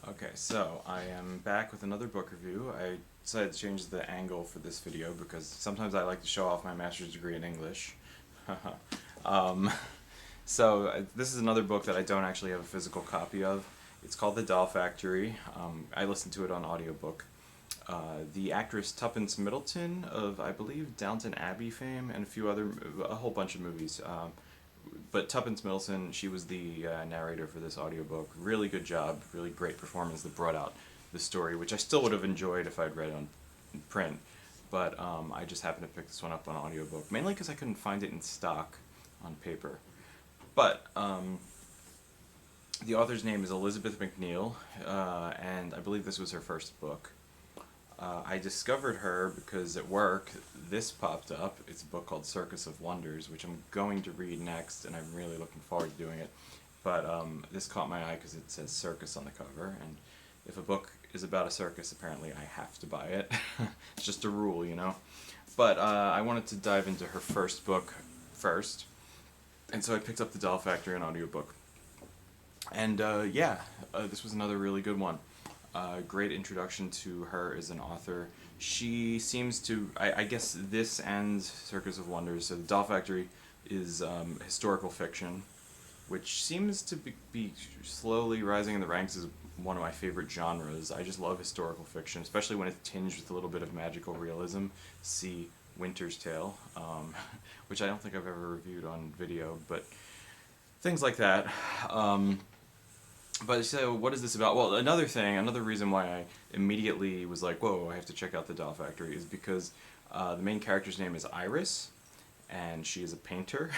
Okay, so I am back with another book review. I decided to change the angle for this video because sometimes I like to show off my master's degree in English. um, this is another book that I don't actually have a physical copy of. It's called The Doll Factory. I listened to it on audiobook. The actress Tuppence Middleton of, I believe, Downton Abbey fame and a whole bunch of movies. But Tuppence Middleton, she was the narrator for this audiobook. Really good job, really great performance that brought out the story, which I still would have enjoyed if I'd read it on print. But I just happened to pick this one up on audiobook, mainly because I couldn't find it in stock on paper. But the author's name is Elizabeth MacNeal, and I believe this was her first book. I discovered her because at work this popped up. It's a book called Circus of Wonders, which I'm going to read next, and I'm really looking forward to doing it. But this caught my eye because it says circus on the cover, and if a book is about a circus, apparently I have to buy it. It's just a rule, you know. But I wanted to dive into her first book first, and so I picked up The Doll Factory, an audiobook. And this was another really good one. Great introduction to her as an author. She seems to, I guess this and Circus of Wonders, so The Doll Factory is historical fiction, which seems to be slowly rising in the ranks as one of my favorite genres. I just love historical fiction, especially when it's tinged with a little bit of magical realism. See Winter's Tale, which I don't think I've ever reviewed on video, but things like that. But so, what is this about? Well, another reason why I immediately was like, whoa, I have to check out The Doll Factory is because the main character's name is Iris, and she is a painter.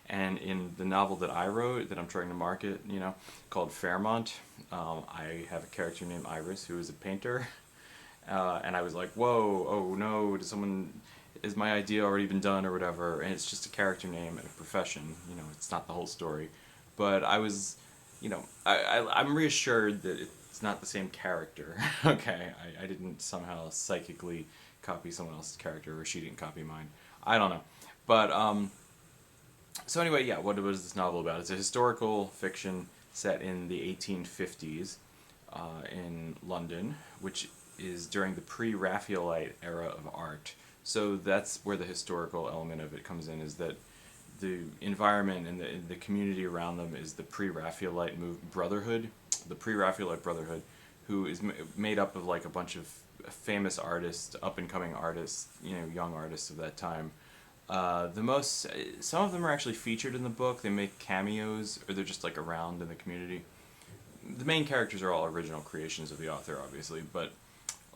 And in the novel that I wrote, that I'm trying to market, called Fairmont, I have a character named Iris who is a painter. And I was like, whoa, oh no, is my idea already been done or whatever? And it's just a character name and a profession, it's not the whole story. But I was... I'm reassured that it's not the same character. Okay, I didn't somehow psychically copy someone else's character, or she didn't copy mine. I don't know. But, so anyway, yeah, what is this novel about? It's a historical fiction set in the 1850s in London, which is during the pre-Raphaelite era of art. So that's where the historical element of it comes in, is that the environment and the community around them is the pre-Raphaelite brotherhood, the pre-Raphaelite brotherhood, who is made up of like a bunch of famous artists, up-and-coming artists, young artists of that time. Some of them are actually featured in the book. They make cameos, or they're just like around in the community. The main characters are all original creations of the author, obviously, but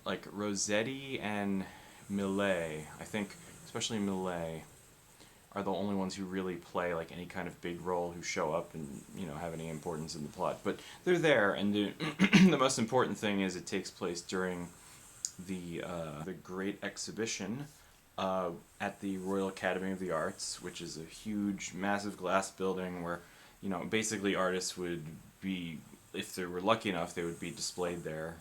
like Rossetti and Millet, I think, especially Millet, are the only ones who really play like any kind of big role, who show up and have any importance in the plot. But they're there, and the most important thing is it takes place during the Great Exhibition at the Royal Academy of the Arts, which is a huge, massive glass building where basically artists would be, if they were lucky enough, they would be displayed there,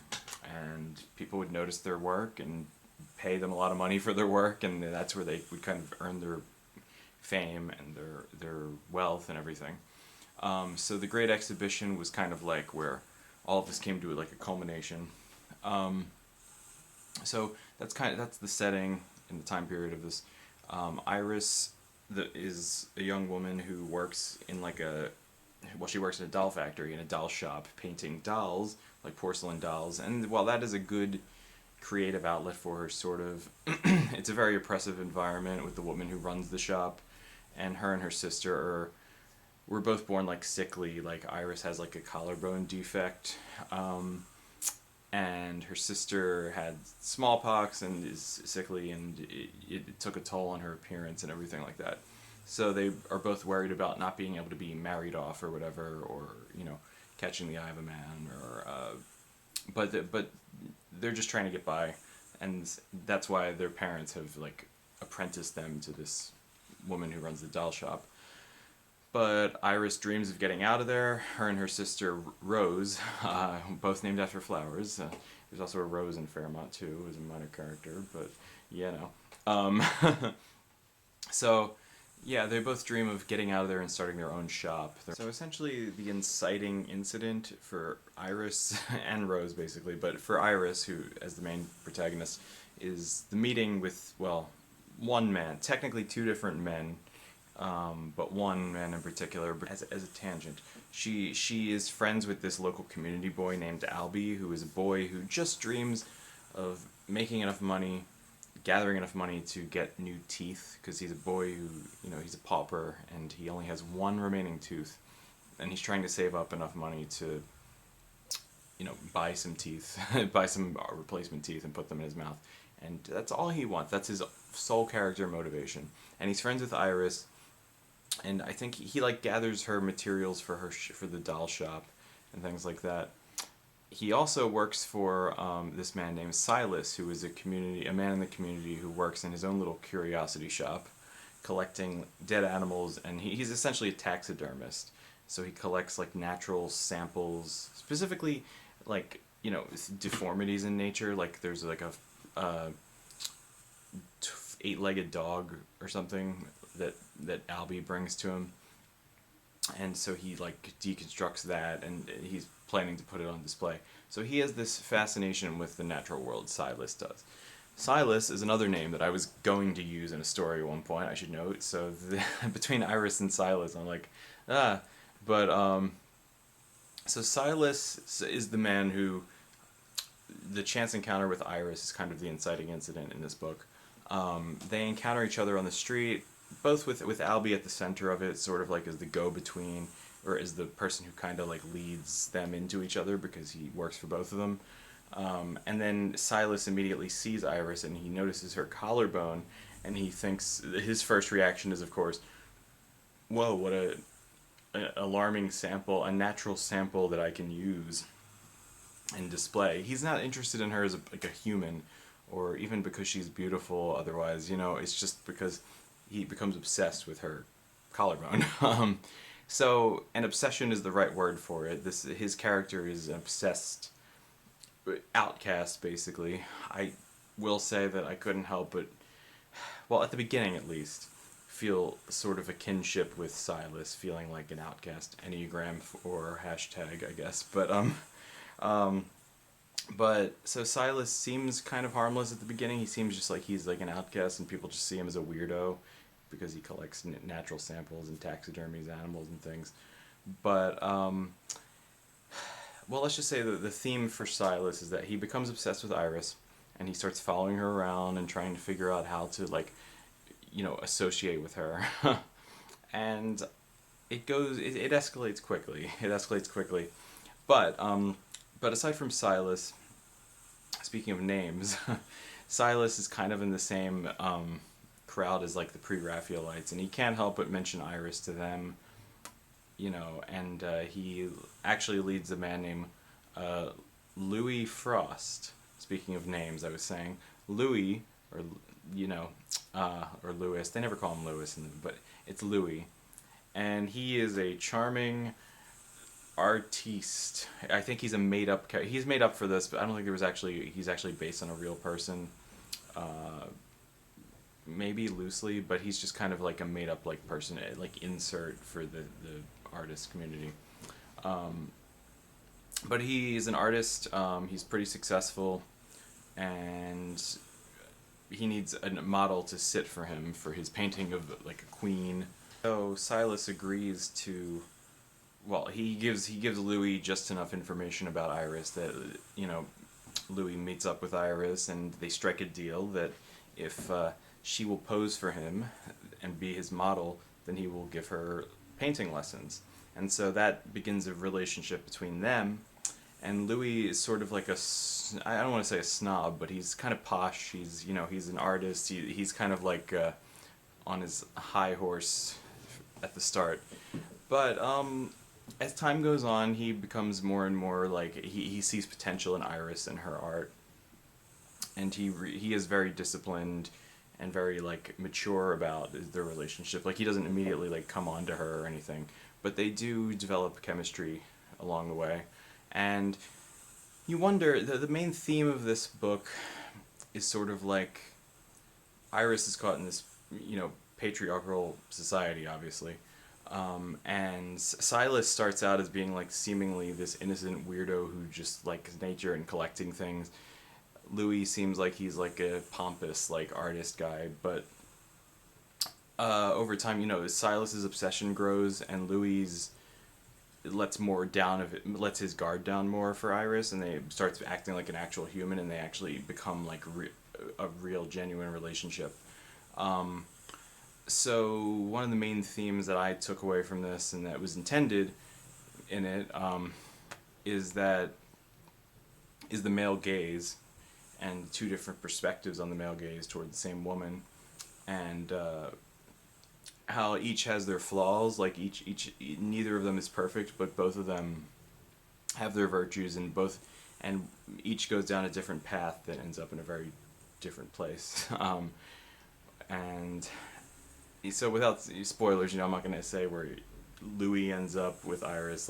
and people would notice their work and pay them a lot of money for their work, and that's where they would kind of earn their fame and their wealth and everything. So the Great Exhibition was kind of like where all of this came to like a culmination. So that's the setting and the time period of this. Iris is a young woman who works in she works in a doll factory, in a doll shop, painting dolls, like porcelain dolls. And while that is a good creative outlet for her, sort of, it's a very oppressive environment with the woman who runs the shop. And her sister were both born like sickly. Like Iris has like a collarbone defect, and her sister had smallpox and is sickly, and it took a toll on her appearance and everything like that. So they are both worried about not being able to be married off or whatever, or catching the eye of a man, or but they're just trying to get by, and that's why their parents have like apprenticed them to this woman who runs the doll shop. But Iris dreams of getting out of there. Her and her sister Rose, both named after flowers. There's also a Rose in Fairmont too, as a minor character, but so Yeah, they both dream of getting out of there and starting their own shop. So essentially, the inciting incident for Iris and Rose, basically, but for Iris, who as the main protagonist, is the meeting with, well, one man, technically two different men, but one man in particular. But as a tangent, she is friends with this local community boy named Albie, who is a boy who just dreams of making enough money, gathering enough money to get new teeth, because he's a boy who, he's a pauper and he only has one remaining tooth, and he's trying to save up enough money to, buy some teeth, buy some replacement teeth and put them in his mouth. And that's all he wants. That's his sole character motivation. And he's friends with Iris, and I think he like gathers her materials for for the doll shop and things like that. He also works for this man named Silas, who is a man in the community who works in his own little curiosity shop, collecting dead animals, and he's essentially a taxidermist. So he collects like natural samples, specifically like deformities in nature. Like there's like a uh, eight-legged dog or something that Albie brings to him, and so he like deconstructs that, and he's planning to put it on display. So he has this fascination with the natural world. Silas does. Silas is another name that I was going to use in a story at one point, I should note. So between Iris and Silas, I'm like, but so Silas is the man who, the chance encounter with Iris is kind of the inciting incident in this book. They encounter each other on the street, both with Albie at the center of it, sort of like as the go-between, or as the person who kind of like leads them into each other because he works for both of them. And then Silas immediately sees Iris and he notices her collarbone, and he thinks, his first reaction is, of course, whoa, what a alarming sample, a natural sample that I can use and display. He's not interested in her as like a human, or even because she's beautiful otherwise, it's just because he becomes obsessed with her collarbone. So an obsession is the right word for it. His character is an obsessed outcast, basically. I will say that I couldn't help but, well, at the beginning at least, feel sort of a kinship with Silas, feeling like an outcast, Enneagram or hashtag, I guess. Um, but so Silas seems kind of harmless at the beginning. He seems just like he's like an outcast, and people just see him as a weirdo because he collects natural samples and taxidermies, animals and things. But well, let's just say that the theme for Silas is that he becomes obsessed with Iris, and he starts following her around and trying to figure out how to like, associate with her. And it escalates quickly. It escalates quickly. But aside from Silas, speaking of names, Silas is kind of in the same crowd as like the pre-Raphaelites, and he can't help but mention Iris to them, and he actually leads a man named Louis Frost. Speaking of names, I was saying Louis, or or Louis. They never call him Louis, but it's Louis, and he is a charming artiste. I think he's a made up character. He's made up for this, but I don't think he's actually based on a real person. Maybe loosely, but he's just kind of like a made up like person, like insert for the artist community. But he is an artist. He's pretty successful, and he needs a model to sit for him for his painting of like a queen. So Silas agrees to. Well, he gives Louis just enough information about Iris that Louis meets up with Iris, and they strike a deal that if she will pose for him and be his model, then he will give her painting lessons. And so that begins a relationship between them. And Louis is sort of like I don't want to say a snob, but he's kind of posh. He's an artist. He's kind of like on his high horse at the start. But as time goes on, he becomes more and more like he sees potential in Iris and her art, and he is very disciplined and very like mature about their relationship. Like he doesn't immediately like come on to her or anything, but they do develop chemistry along the way. And you wonder, the main theme of this book is sort of like Iris is caught in this patriarchal society, obviously. And Silas starts out as being like seemingly this innocent weirdo who just likes nature and collecting things. Louis seems like he's like a pompous like artist guy, but over time, Silas's obsession grows, and Louis lets his guard down more for Iris, and they starts acting like an actual human, and they actually become like a real genuine relationship. So one of the main themes that I took away from this, and that was intended in it, is the male gaze, and two different perspectives on the male gaze toward the same woman, and how each has their flaws. Like each neither of them is perfect, but both of them have their virtues, and each goes down a different path that ends up in a very different place. And so without spoilers, I'm not gonna say where Louis ends up with Iris,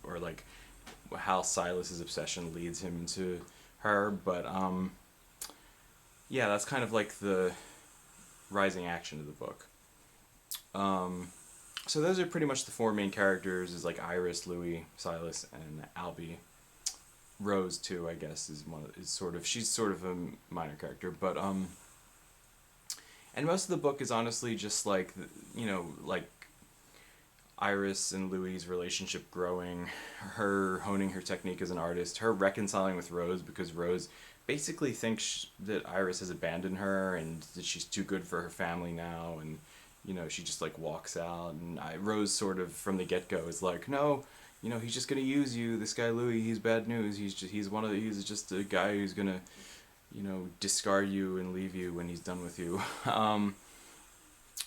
or like how Silas's obsession leads him to her, but yeah, that's kind of like the rising action of the book. So those are pretty much the four main characters, is like Iris, Louis, Silas, and Albie. Rose too, I guess, she's sort of a minor character, but and most of the book is honestly just like, like Iris and Louis' relationship growing, her honing her technique as an artist, her reconciling with Rose, because Rose basically thinks that Iris has abandoned her and that she's too good for her family now, and she just like walks out, and Rose sort of from the get-go is like, no, he's just gonna use you. This guy Louis, he's bad news. He's just a guy who's gonna, discard you and leave you when he's done with you.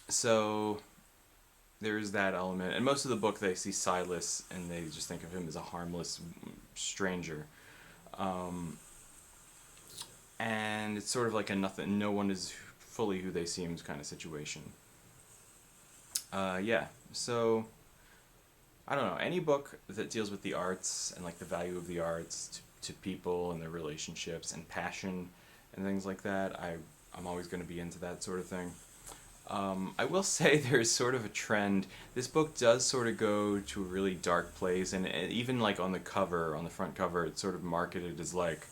So there's that element, and most of the book they see Silas and they just think of him as a harmless stranger, and it's sort of like a nothing. No one is fully who they seem kind of situation. Yeah, so I don't know, any book that deals with the arts and like the value of the arts to people and their relationships and passion and things like that, I'm always going to be into that sort of thing. I will say there's sort of a trend. This book does sort of go to a really dark place, and even like on the front cover, it's sort of marketed as like,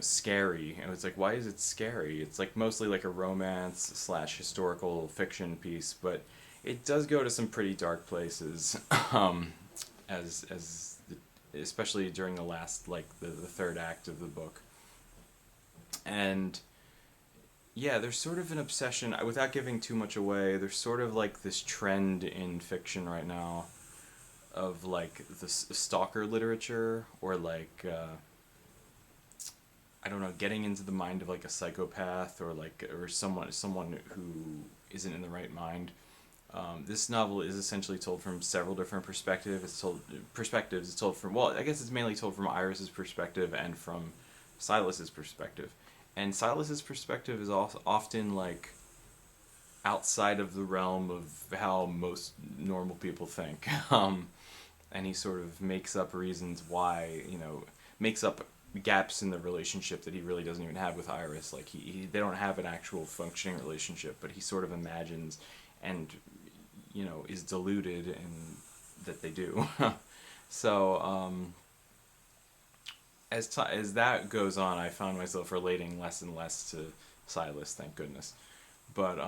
scary. And it's like, why is it scary? It's like mostly like a romance / historical fiction piece, but it does go to some pretty dark places, especially during the last, like the third act of the book. And yeah, there's sort of an obsession, without giving too much away, there's sort of like this trend in fiction right now of like the stalker literature, or like I don't know, getting into the mind of like a psychopath, or someone who isn't in the right mind. This novel is essentially told from several different perspectives. It's told from, well, I guess it's mainly told from Iris's perspective and from Silas's perspective. And Silas's perspective is also often like outside of the realm of how most normal people think. And he sort of makes up reasons why, makes up gaps in the relationship that he really doesn't even have with Iris. Like they don't have an actual functioning relationship, but he sort of imagines and is deluded in that they do. So as that goes on, I found myself relating less and less to Silas, thank goodness. But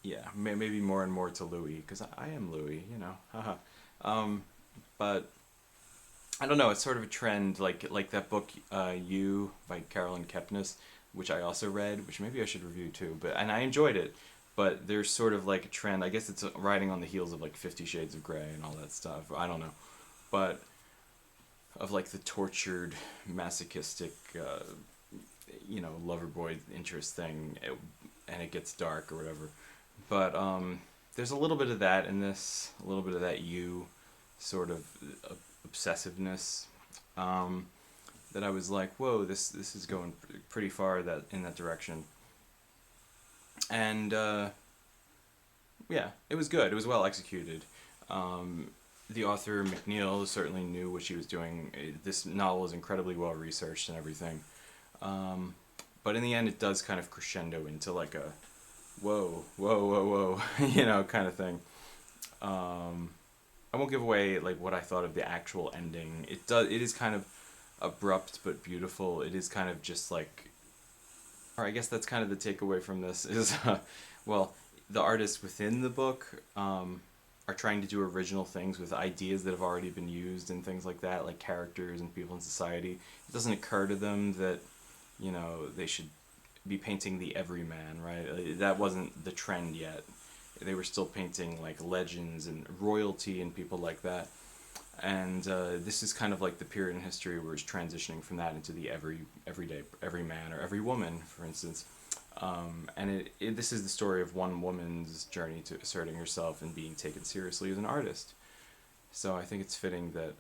yeah, maybe more and more to Louis, because I am Louis, but I don't know, it's sort of a trend, like that book You by Carolyn Kepnes, which I also read, which maybe I should review too, and I enjoyed it. But there's sort of like a trend, I guess it's riding on the heels of like 50 Shades of Grey and all that stuff, I don't know, but of like the tortured, masochistic, lover boy interest thing, and it gets dark or whatever. But there's a little bit of that in this, a little bit of that sort of obsessiveness, that I was like, whoa, this is going pretty far in that direction. And yeah, it was good. It was well executed. The author MacNeal certainly knew what she was doing. This novel is incredibly well researched and everything. But in the end, it does kind of crescendo into like a whoa, whoa, whoa, whoa, kind of thing. I won't give away like what I thought of the actual ending. It is kind of abrupt but beautiful. It is kind of just like, or I guess that's kind of the takeaway from this is, well, the artists within the book are trying to do original things with ideas that have already been used and things like that, like characters and people in society. It doesn't occur to them that, they should be painting the everyman, right? That wasn't the trend yet. They were still painting like legends and royalty and people like that. And this is kind of like the period in history where it's transitioning from that into the everyday every man or every woman, for instance. And this is the story of one woman's journey to asserting herself and being taken seriously as an artist. So I think it's fitting that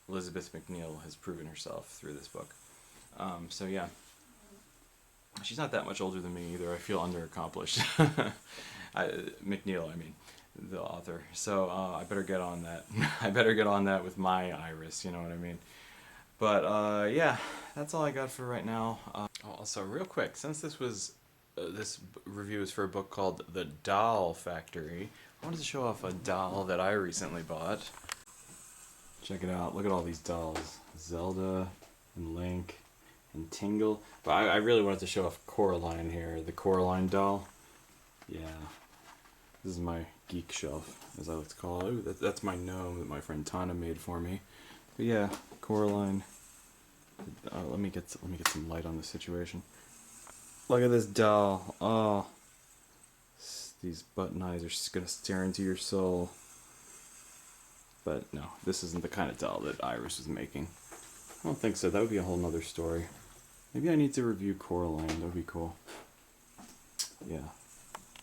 Elizabeth MacNeal has proven herself through this book. So yeah, she's not that much older than me either. I feel underaccomplished. MacNeal, I mean, the author. So I better get on that. I better get on that with my Iris. You know what I mean? But yeah, that's all I got for right now. Also, real quick, since this review is for a book called The Doll Factory, I wanted to show off a doll that I recently bought. Check it out. Look at all these dolls. Zelda and Link and Tingle. But I really wanted to show off Coraline here, the Coraline doll. Yeah. This is my geek shelf, as I like to call it. Ooh, that's my gnome that my friend Tana made for me. But yeah, Coraline. Let me get some light on the situation. Look at this doll. Oh, these button eyes are just gonna stare into your soul. But no, this isn't the kind of doll that Iris was making. I don't think so. That would be a whole nother story. Maybe I need to review Coraline. That would be cool. Yeah.